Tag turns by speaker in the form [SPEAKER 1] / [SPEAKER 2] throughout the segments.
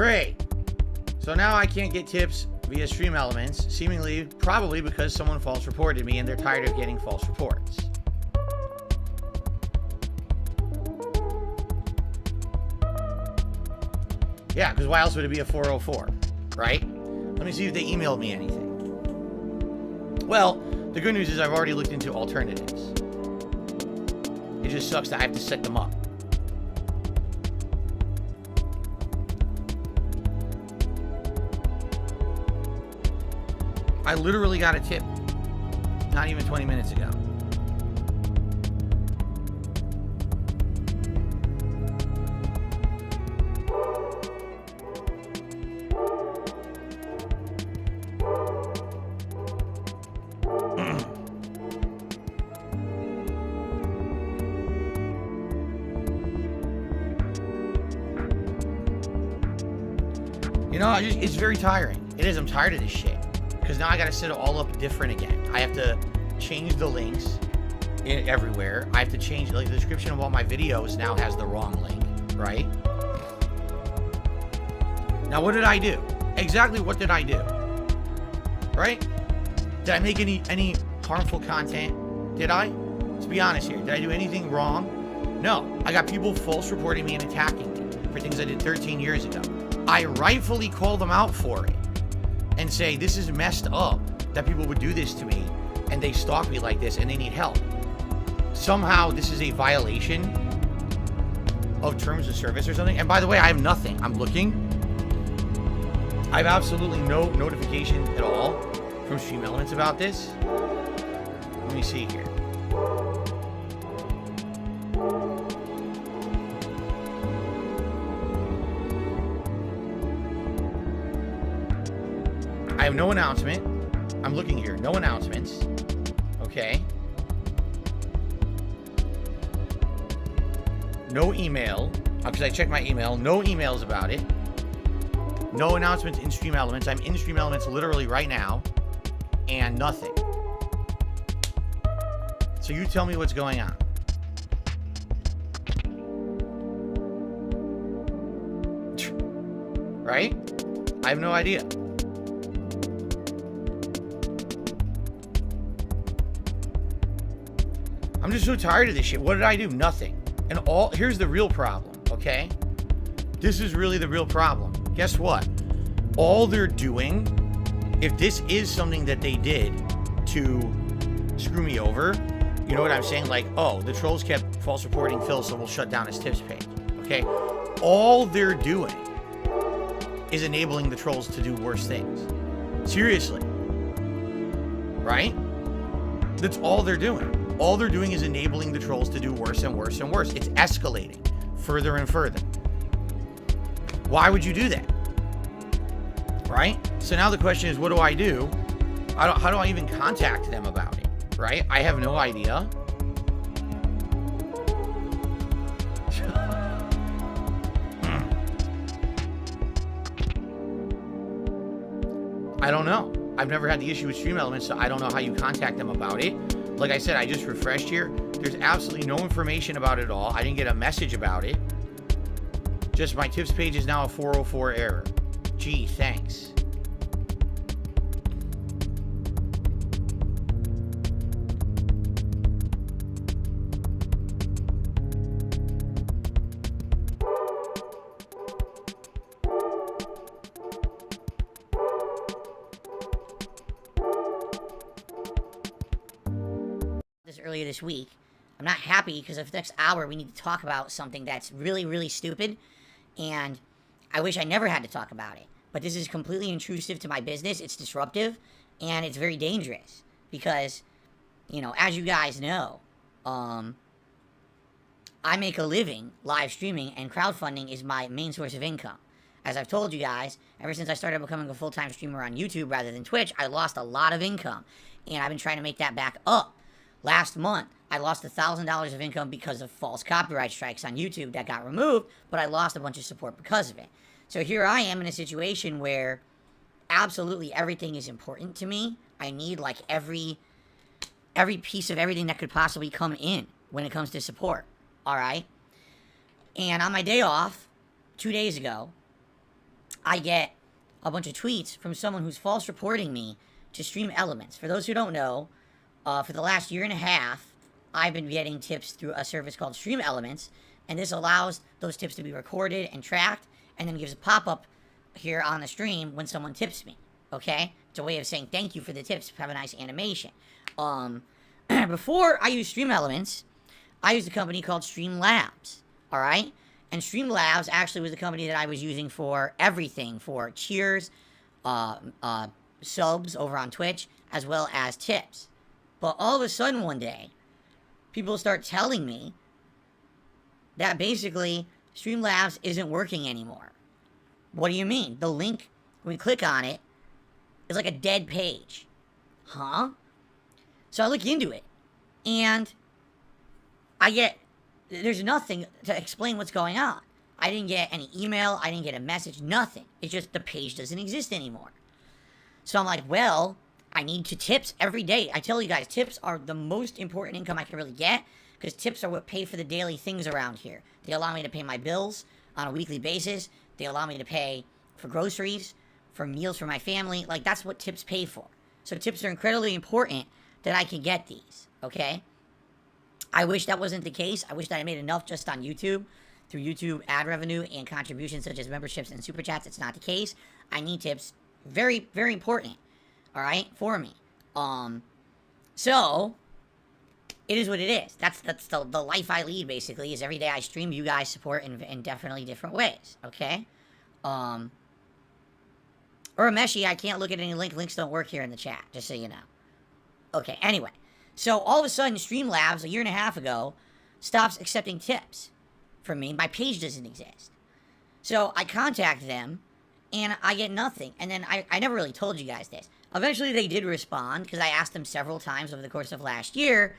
[SPEAKER 1] Great. So now I can't get tips via StreamElements, seemingly probably because someone false reported me and they're tired of getting false reports. Yeah, because why else would it be a 404, right? Let me see if they emailed me anything. Well, the good news is I've already looked into alternatives. It just sucks that I have to set them up. I literally got a tip not even 20 minutes ago. You know, it's very tiring. It is. I'm tired of this shit. Because now I got to set it all up different again. I have to change the links everywhere. I have to change, like, the description of all my videos now has the wrong link, right? Now, what did I do? Exactly what did I do? Right? Did I make any harmful content? Did I? Let's be honest here. Did I do anything wrong? No. I got people false reporting me and attacking me for things I did 13 years ago. I rightfully call them out for it and say, this is messed up that people would do this to me and they stalk me like this and they need help. Somehow this is a violation of terms of service or something. And by the way, I have nothing. I'm looking. I have absolutely no notification at all from StreamElements about this. Let me see here. I have no announcement. I'm looking here. No announcements. Okay. No email. Because I checked my email. No emails about it. No announcements in StreamElements. I'm in StreamElements literally right now. And nothing. So you tell me what's going on. Right? I have no idea. I'm just so tired of this shit. What did I do? Nothing. And here's the real problem, okay? This is really the real problem. Guess what? All they're doing, if this is something that they did to screw me over, you know what I'm saying? Like, oh, the trolls kept false reporting Phil, so we'll shut down his tips page, okay? All they're doing is enabling the trolls to do worse things. Seriously. Right? That's all they're doing. All they're doing is enabling the trolls to do worse and worse and worse. It's escalating further and further. Why would you do that? Right? So now the question is, what do I do? How do I even contact them about it? Right? I have no idea. I don't know. I've never had the issue with StreamElements, so I don't know how you contact them about it. Like I said, I just refreshed here. There's absolutely no information about it at all. I didn't get a message about it. Just my tips page is now a 404 error. Gee, thanks.
[SPEAKER 2] Earlier this week. I'm not happy because for the next hour we need to talk about something that's really, really stupid, and I wish I never had to talk about it. But this is completely intrusive to my business. It's disruptive, and it's very dangerous because, you know, as you guys know, I make a living live streaming, and crowdfunding is my main source of income. As I've told you guys, ever since I started becoming a full-time streamer on YouTube rather than Twitch, I lost a lot of income, and I've been trying to make that back up. Last month, I lost $1,000 of income because of false copyright strikes on YouTube that got removed, but I lost a bunch of support because of it. So here I am in a situation where absolutely everything is important to me. I need like every piece of everything that could possibly come in when it comes to support, all right? And on my day off, 2 days ago, I get a bunch of tweets from someone who's false reporting me to StreamElements. For those who don't know, for the last year and a half, I've been getting tips through a service called StreamElements, and this allows those tips to be recorded and tracked, and then gives a pop-up here on the stream when someone tips me, okay? It's a way of saying thank you for the tips, have a nice animation. Before I used StreamElements, I used a company called StreamLabs, alright? And StreamLabs actually was the company that I was using for everything, for cheers, subs over on Twitch, as well as tips. But all of a sudden one day, people start telling me that basically StreamLabs isn't working anymore. What do you mean? The link, when we click on it, is like a dead page. Huh? So I look into it, and there's nothing to explain what's going on. I didn't get any email, I didn't get a message, nothing. It's just the page doesn't exist anymore. So I'm like, well, I need to tips every day. I tell you guys, tips are the most important income I can really get, because tips are what pay for the daily things around here. They allow me to pay my bills on a weekly basis. They allow me to pay for groceries, for meals for my family. Like, that's what tips pay for. So tips are incredibly important that I can get these, okay? I wish that wasn't the case. I wish that I made enough just on YouTube, through YouTube ad revenue and contributions such as memberships and super chats. It's not the case. I need tips. Very, very important, all right, for me. So it is what it is. That's the life I lead, basically, is every day I stream, you guys support in definitely different ways, okay? Or Meshi, I can't look at any links don't work here in the chat, just so you know. Okay, anyway. So all of a sudden, StreamLabs, a year and a half ago, stops accepting tips from me. My page doesn't exist. So I contact them, and I get nothing. And then I never really told you guys this. Eventually, they did respond, because I asked them several times over the course of last year,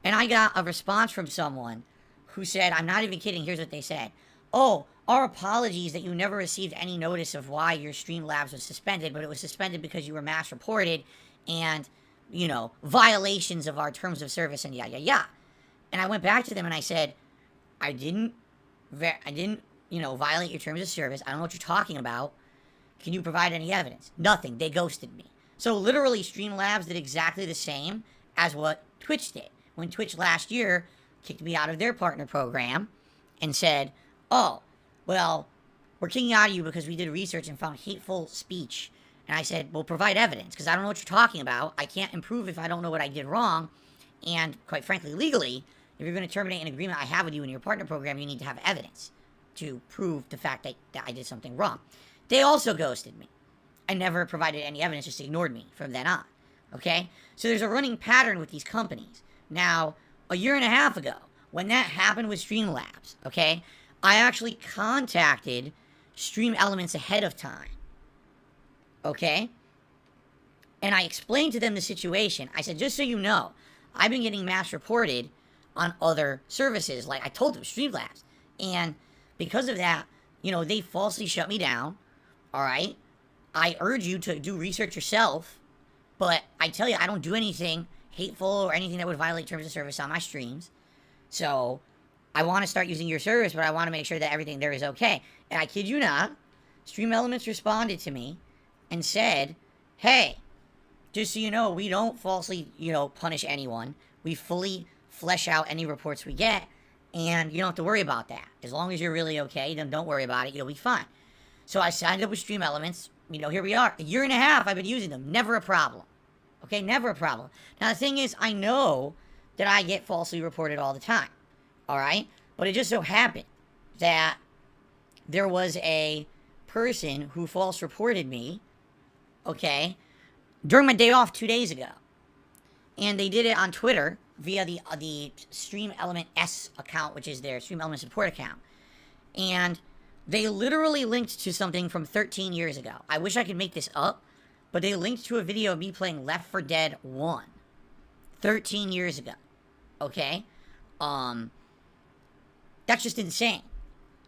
[SPEAKER 2] and I got a response from someone who said, I'm not even kidding, here's what they said. Oh, our apologies that you never received any notice of why your StreamLabs was suspended, but it was suspended because you were mass reported, and, you know, violations of our terms of service and yada, yada. And I went back to them and I said, I didn't, you know, violate your terms of service. I don't know what you're talking about. Can you provide any evidence? Nothing. They ghosted me. So literally, StreamLabs did exactly the same as what Twitch did. When Twitch last year kicked me out of their partner program and said, oh, well, we're kicking out of you because we did research and found hateful speech. And I said, well, provide evidence, because I don't know what you're talking about. I can't improve if I don't know what I did wrong. And quite frankly, legally, if you're going to terminate an agreement I have with you in your partner program, you need to have evidence to prove the fact that I did something wrong. They also ghosted me. I never provided any evidence, just ignored me from then on. Okay? So there's a running pattern with these companies. Now, a year and a half ago, when that happened with StreamLabs, okay, I actually contacted StreamElements ahead of time. Okay? And I explained to them the situation. I said, just so you know, I've been getting mass reported on other services. Like, I told them, StreamLabs. And because of that, you know, they falsely shut me down. Alright? I urge you to do research yourself. But I tell you, I don't do anything hateful or anything that would violate terms of service on my streams. So, I want to start using your service, but I want to make sure that everything there is okay. And I kid you not, StreamElements responded to me and said, hey, just so you know, we don't falsely, you know, punish anyone. We fully flesh out any reports we get, and you don't have to worry about that. As long as you're really okay, then don't worry about it. You'll be fine. So I signed up with StreamElements. You know, here we are. A year and a half I've been using them. Never a problem. Okay, never a problem. Now, the thing is, I know that I get falsely reported all the time. Alright? But it just so happened that there was a person who false reported me, okay, during my day off 2 days ago. And they did it on Twitter via the StreamElement S account, which is their StreamElement support account. And they literally linked to something from 13 years ago. I wish I could make this up, but they linked to a video of me playing Left 4 Dead 1 13 years ago. Okay? That's just insane.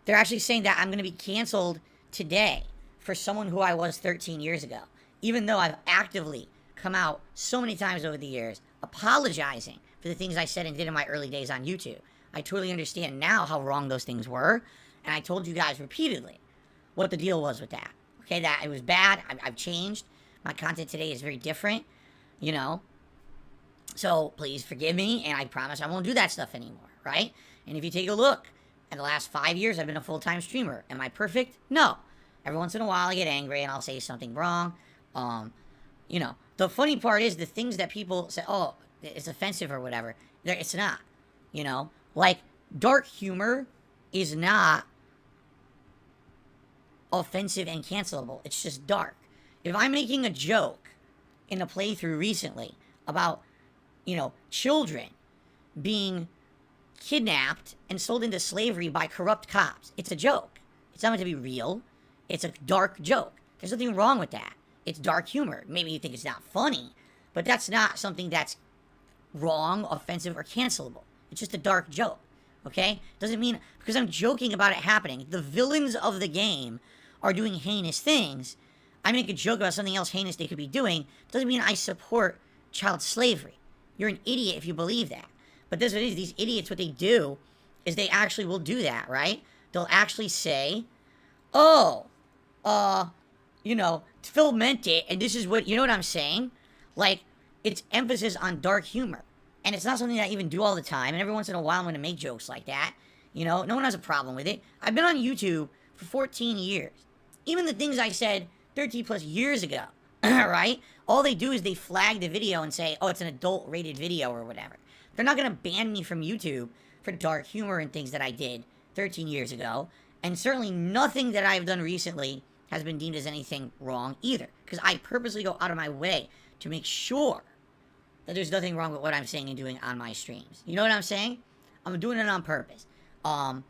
[SPEAKER 2] They're actually saying that I'm going to be canceled today for someone who I was 13 years ago. Even though I've actively come out so many times over the years, apologizing for the things I said and did in my early days on YouTube. I totally understand now how wrong those things were, and I told you guys repeatedly what the deal was with that, Okay, that it was bad. I've changed. My content today is very different, you know. So please forgive me, and I promise I won't do that stuff anymore, right? And if you take a look, in the last 5 years, I've been a full-time streamer. Am I perfect? No. Every once in a while, I get angry, and I'll say something wrong. You know, the funny part is the things that people say, oh, it's offensive or whatever. It's not, you know? Like, dark humor is not offensive and cancelable. It's just dark. If I'm making a joke in a playthrough recently about, you know, children being kidnapped and sold into slavery by corrupt cops, it's a joke. It's not meant to be real. It's a dark joke. There's nothing wrong with that. It's dark humor. Maybe you think it's not funny, but that's not something that's wrong, offensive, or cancelable. It's just a dark joke, okay? Doesn't mean, because I'm joking about it happening, the villains of the game are doing heinous things, I make a joke about something else heinous they could be doing, doesn't mean I support child slavery. You're an idiot if you believe that. But this is what it is. These idiots, what they do is they actually will do that, right? They'll actually say, oh, you know, Phil meant it, and this is what, you know what I'm saying? Like, it's emphasis on dark humor. And it's not something that I even do all the time, and every once in a while I'm going to make jokes like that. You know, no one has a problem with it. I've been on YouTube for 14 years. Even the things I said 13 plus years ago, right? All they do is they flag the video and say, oh, it's an adult-rated video or whatever. They're not going to ban me from YouTube for dark humor and things that I did 13 years ago. And certainly nothing that I've done recently has been deemed as anything wrong either. Because I purposely go out of my way to make sure that there's nothing wrong with what I'm saying and doing on my streams. You know what I'm saying? I'm doing it on purpose. I'm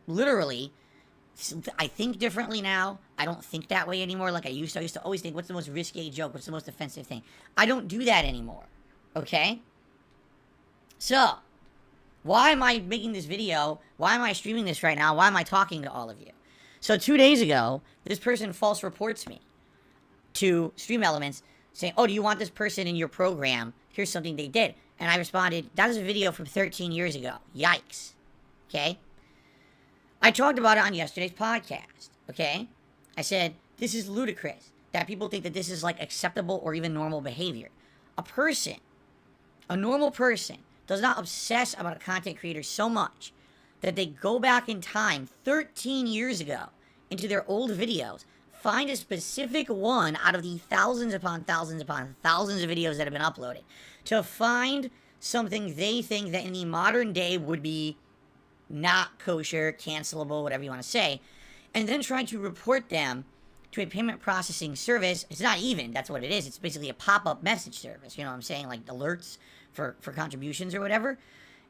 [SPEAKER 2] literally, I think differently now. I don't think that way anymore like I used to. I used to always think, what's the most risque joke? What's the most offensive thing? I don't do that anymore. Okay? So, why am I making this video? Why am I streaming this right now? Why am I talking to all of you? So 2 days ago, this person false reports me to StreamElements saying, oh, do you want this person in your program? Here's something they did. And I responded, that is a video from 13 years ago. Yikes. Okay? I talked about it on yesterday's podcast. Okay? I said, this is ludicrous that people think that this is like acceptable or even normal behavior. A normal person, does not obsess about a content creator so much that they go back in time 13 years ago into their old videos, find a specific one out of the thousands upon thousands upon thousands of videos that have been uploaded to find something they think that in the modern day would be not kosher, cancelable, whatever you want to say, and then try to report them to a payment processing service. It's not even, that's what it is. It's basically a pop-up message service, you know what I'm saying? Like alerts for contributions or whatever.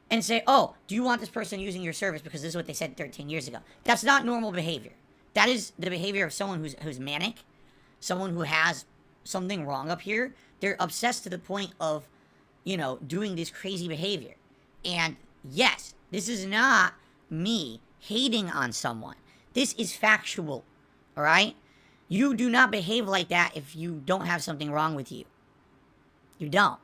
[SPEAKER 2] And say, oh, do you want this person using your service because this is what they said 13 years ago? That's not normal behavior. That is the behavior of someone who's manic, someone who has something wrong up here. They're obsessed to the point of, you know, doing this crazy behavior. And yes, this is not me hating on someone. This is factual, all right? You do not behave like that if you don't have something wrong with you. You don't.